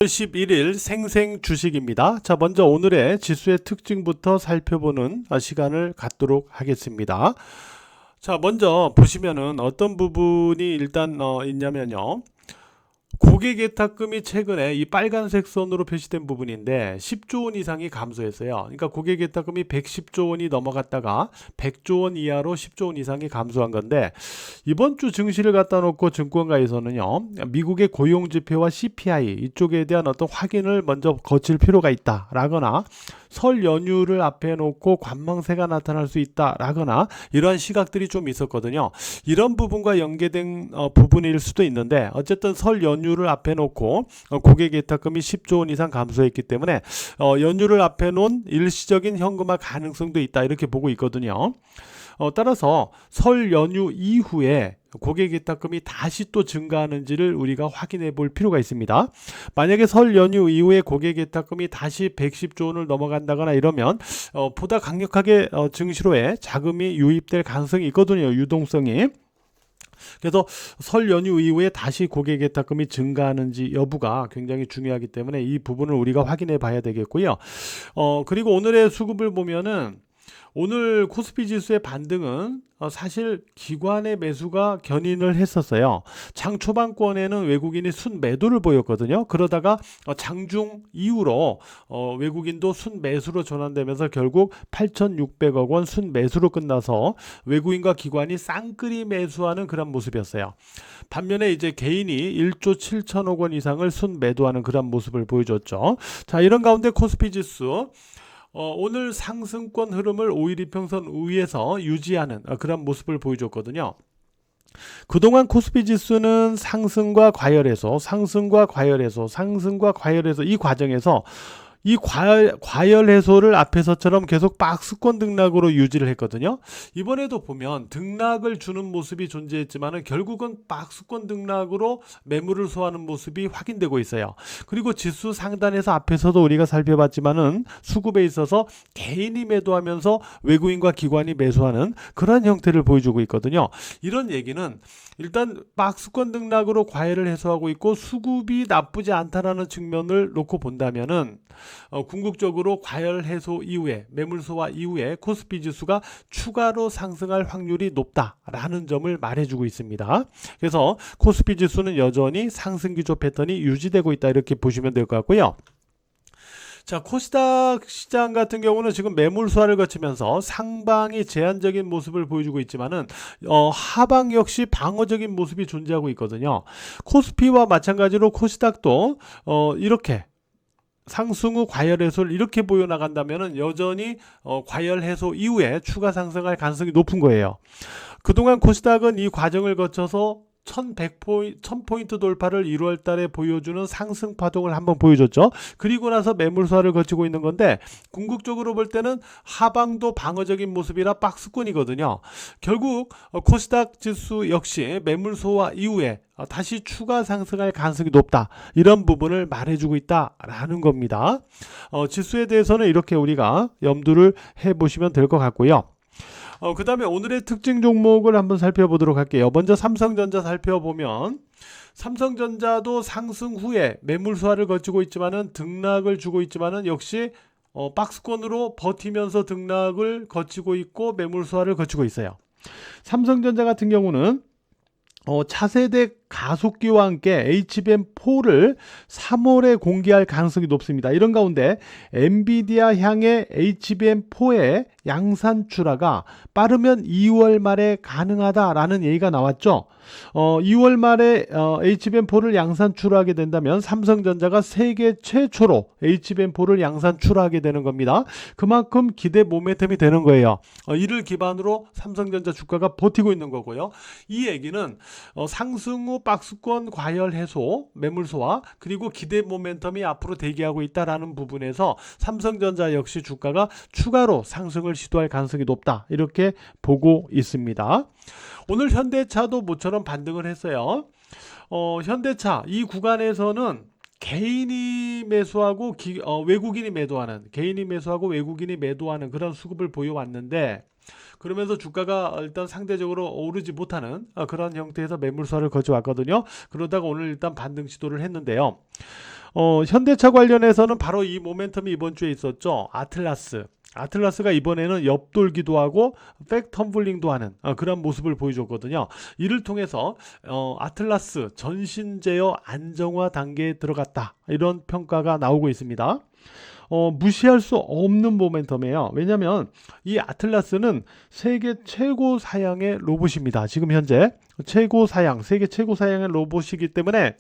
11일 생생 주식입니다. 자, 먼저 오늘의 지수의 특징부터 살펴보는 시간을 갖도록 하겠습니다. 자, 먼저 보시면은 어떤 부분이 일단 있냐면요. 고객 예탁금이 최근에 이 빨간색 선으로 표시된 부분인데 10조 원 이상이 감소했어요. 그러니까 고객 예탁금이 110조 원이 넘어갔다가 100조 원 이하로 10조 원 이상이 감소한 건데, 이번 주 증시를 갖다 놓고 증권가에서는요, 미국의 고용 지표와 CPI 이쪽에 대한 어떤 확인을 먼저 거칠 필요가 있다라거나, 설 연휴를 앞에 놓고 관망세가 나타날 수 있다라거나, 이러한 시각들이 좀 있었거든요. 이런 부분과 연계된 부분일 수도 있는데, 어쨌든 설 연휴를 앞에 놓고 고객 예탁금이 10조 원 이상 감소했기 때문에 연휴를 앞에 놓은 일시적인 현금화 가능성도 있다, 이렇게 보고 있거든요. 따라서 설 연휴 이후에 고객 예탁금이 다시 또 증가하는지를 우리가 확인해 볼 필요가 있습니다. 만약에 설 연휴 이후에 고객 예탁금이 다시 110조 원을 넘어간다거나 이러면 보다 강력하게 증시로에 자금이 유입될 가능성이 있거든요. 유동성이. 그래서 설 연휴 이후에 다시 고객 예탁금이 증가하는지 여부가 굉장히 중요하기 때문에 이 부분을 우리가 확인해 봐야 되겠고요. 그리고 오늘의 수급을 보면은 오늘 코스피 지수의 반등은 사실 기관의 매수가 견인을 했었어요. 장 초반권에는 외국인이 순매도를 보였거든요. 그러다가 장중 이후로 외국인도 순매수로 전환되면서 결국 8,600억 원 순매수로 끝나서 외국인과 기관이 쌍끌이 매수하는 그런 모습이었어요. 반면에 이제 개인이 1조 7천억 원 이상을 순매도하는 그런 모습을 보여줬죠. 자, 이런 가운데 코스피 지수 오늘 상승권 흐름을 5일 이평선 위에서 유지하는 그런 모습을 보여줬거든요. 그동안 코스피 지수는 상승과 과열해서 이 과정에서 이 과열 해소를 앞에서처럼 계속 박스권 등락으로 유지를 했거든요. 이번에도 보면 등락을 주는 모습이 존재했지만 결국은 박스권 등락으로 매물을 소화하는 모습이 확인되고 있어요. 그리고 지수 상단에서 앞에서도 우리가 살펴봤지만은 수급에 있어서 개인이 매도하면서 외국인과 기관이 매수하는 그런 형태를 보여주고 있거든요. 이런 얘기는 일단 박스권 등락으로 과열을 해소하고 있고 수급이 나쁘지 않다라는 측면을 놓고 본다면은 궁극적으로 과열 해소 이후에 매물 소화 이후에 코스피 지수가 추가로 상승할 확률이 높다라는 점을 말해주고 있습니다. 그래서 코스피 지수는 여전히 상승 기조 패턴이 유지되고 있다, 이렇게 보시면 될 것 같고요. 자, 코스닥 시장 같은 경우는 지금 매물 소화를 거치면서 상방이 제한적인 모습을 보여주고 있지만은 하방 역시 방어적인 모습이 존재하고 있거든요. 코스피와 마찬가지로 코스닥도 이렇게 상승 후 과열 해소를 이렇게 보여나간다면 여전히 과열 해소 이후에 추가 상승할 가능성이 높은 거예요. 그동안 코스닥은 이 과정을 거쳐서 1000포인트 돌파를 1월 달에 보여주는 상승 파동을 한번 보여줬죠. 그리고 나서 매물 소화를 거치고 있는 건데, 궁극적으로 볼 때는 하방도 방어적인 모습이라 박스권이거든요. 결국 코스닥 지수 역시 매물 소화 이후에 다시 추가 상승할 가능성이 높다, 이런 부분을 말해주고 있다라는 겁니다. 지수에 대해서는 이렇게 우리가 염두를 해보시면 될 것 같고요. 그 다음에 오늘의 특징 종목을 한번 살펴보도록 할게요. 먼저 삼성전자 살펴보면 삼성전자도 상승 후에 매물 소화를 거치고 있지만은 등락을 주고 있지만은 역시 박스권으로 버티면서 등락을 거치고 있고 매물 소화를 거치고 있어요. 삼성전자 같은 경우는 차세대 가속기와 함께 HBM4를 3월에 공개할 가능성이 높습니다. 이런 가운데 엔비디아 향해 HBM4의 양산 출하가 빠르면 2월 말에 가능하다라는 얘기가 나왔죠. 2월 말에 HBM4를 양산 출하하게 된다면 삼성전자가 세계 최초로 HBM4를 양산 출하하게 되는 겁니다. 그만큼 기대 모멘텀이 되는 거예요. 이를 기반으로 삼성전자 주가가 버티고 있는 거고요. 이 얘기는 상승 후 박스권 과열 해소, 매물 소화, 그리고 기대 모멘텀이 앞으로 대기하고 있다라는 부분에서 삼성전자 역시 주가가 추가로 상승을 시도할 가능성이 높다, 이렇게 보고 있습니다. 오늘 현대차도 모처럼 반등을 했어요. 현대차 이 구간에서는 개인이 매수하고 외국인이 매도하는 그런 수급을 보여왔는데, 그러면서 주가가 일단 상대적으로 오르지 못하는 그런 형태에서 매물소화를 거쳐왔거든요. 그러다가 오늘 일단 반등 시도를 했는데요. 현대차 관련해서는 바로 이 모멘텀이 이번 주에 있었죠. 아틀라스가 이번에는 옆돌기도 하고 백텀블링도 하는 그런 모습을 보여줬거든요. 이를 통해서 아틀라스 전신 제어 안정화 단계에 들어갔다, 이런 평가가 나오고 있습니다. 무시할 수 없는 모멘텀이에요. 왜냐하면 이 아틀라스는 세계 최고 사양의 로봇입니다. 지금 현재 세계 최고 사양의 로봇이기 때문에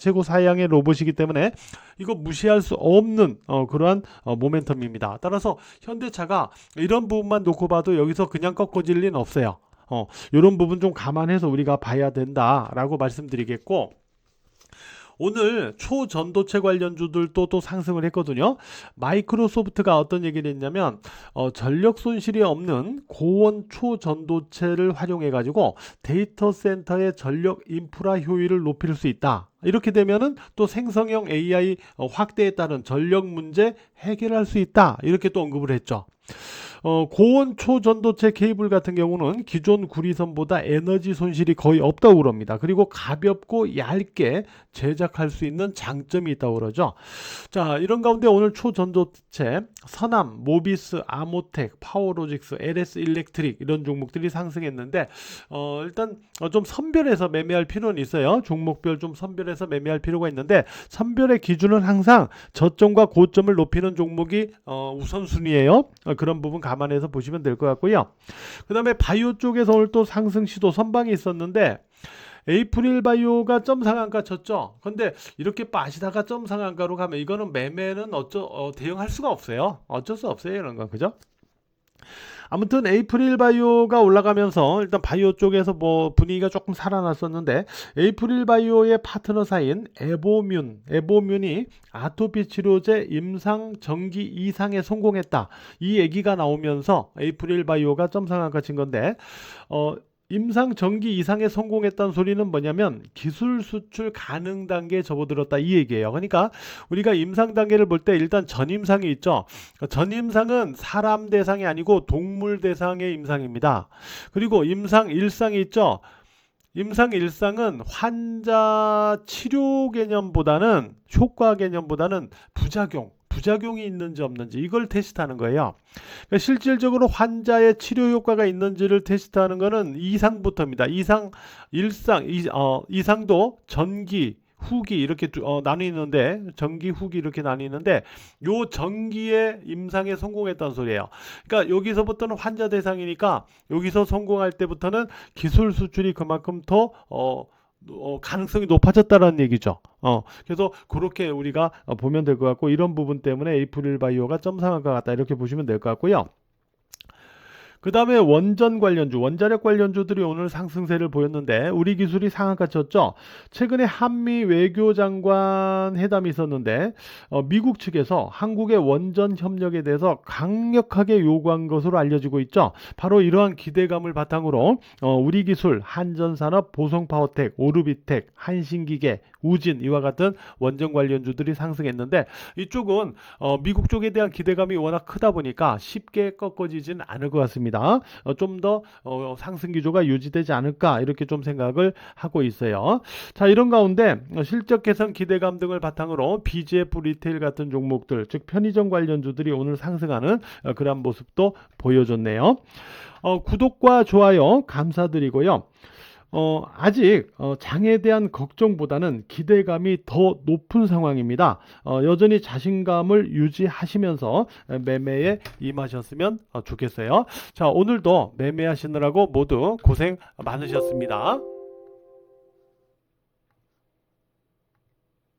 이거 무시할 수 없는 그러한 모멘텀입니다. 따라서 현대차가 이런 부분만 놓고 봐도 여기서 그냥 꺾어질 리는 없어요. 이런 부분 좀 감안해서 우리가 봐야 된다라고 말씀드리겠고, 오늘 초전도체 관련주들도 또 상승을 했거든요. 마이크로소프트가 어떤 얘기를 했냐면 전력 손실이 없는 고원 초전도체를 활용해 가지고 데이터 센터의 전력 인프라 효율을 높일 수 있다. 이렇게 되면은 또 생성형 AI 확대에 따른 전력 문제 해결할 수 있다, 이렇게 또 언급을 했죠. 고온 초전도체 케이블 같은 경우는 기존 구리선보다 에너지 손실이 거의 없다고 그럽니다. 그리고 가볍고 얇게 제작할 수 있는 장점이 있다고 그러죠. 자, 이런 가운데 오늘 초전도체 서남, 모비스, 아모텍, 파워로직스, LS 일렉트릭 이런 종목들이 상승했는데 일단 좀 선별해서 매매할 필요는 있어요. 종목별 좀 선별해서 매매할 필요가 있는데, 선별의 기준은 항상 저점과 고점을 높이는 종목이 우선순위예요. 그런 부분 감안해서 보시면 될 것 같고요. 그 다음에 바이오 쪽에서 오늘 또 상승 시도 선방이 있었는데, 에이프릴 바이오가 점 상한가 쳤죠. 근데 이렇게 빠지다가 점 상한가로 가면 이거는 매매는 대응할 수가 없어요. 어쩔 수 없어요, 이런 건. 그죠? 아무튼 에이프릴 바이오가 올라가면서 일단 바이오 쪽에서 뭐 분위기가 조금 살아났었는데, 에이프릴 바이오의 파트너사인 에보뮨이 아토피 치료제 임상 정기 이상에 성공했다, 이 얘기가 나오면서 에이프릴 바이오가 점상한가 친 건데, 임상 정기 이상에 성공했다는 소리는 뭐냐면 기술 수출 가능 단계에 접어들었다, 이 얘기예요. 그러니까 우리가 임상 단계를 볼 때 일단 전임상이 있죠. 전임상은 사람 대상이 아니고 동물 대상의 임상입니다. 그리고 임상 1상이 있죠. 임상 1상은 환자 치료 개념보다는, 효과 개념보다는 부작용이 있는지 없는지 이걸 테스트하는 거예요. 그러니까 실질적으로 환자의 치료 효과가 있는지를 테스트하는 거는 2상부터입니다. 2상, 1상, 2상도 전기, 후기 이렇게 나뉘는데, 전기, 후기 이렇게 나뉘는데, 요 전기의 임상에 성공했다는 소리예요. 그러니까 여기서부터는 환자 대상이니까 여기서 성공할 때부터는 기술 수출이 그만큼 더 가능성이 높아졌다는 얘기죠. 그래서 그렇게 우리가 보면 될 것 같고, 이런 부분 때문에 에이프릴 바이오가 점상한 것 같다, 이렇게 보시면 될 것 같고요. 그 다음에 원자력 관련주들이 오늘 상승세를 보였는데, 우리 기술이 상한가 쳤죠. 최근에 한미 외교장관 회담이 있었는데 미국 측에서 한국의 원전 협력에 대해서 강력하게 요구한 것으로 알려지고 있죠. 바로 이러한 기대감을 바탕으로 우리 기술, 한전산업, 보성파워텍, 오르비텍, 한신기계, 우진 이와 같은 원전 관련주들이 상승했는데, 이쪽은 미국 쪽에 대한 기대감이 워낙 크다 보니까 쉽게 꺾어지진 않을 것 같습니다. 좀 더 상승 기조가 유지되지 않을까, 이렇게 좀 생각을 하고 있어요. 자, 이런 가운데 실적 개선 기대감 등을 바탕으로 BGF 리테일 같은 종목들, 즉 편의점 관련주들이 오늘 상승하는 그런 모습도 보여줬네요. 구독과 좋아요 감사드리고요. 아직 장에 대한 걱정보다는 기대감이 더 높은 상황입니다. 여전히 자신감을 유지하시면서 매매에 임하셨으면 좋겠어요. 자, 오늘도 매매하시느라고 모두 고생 많으셨습니다.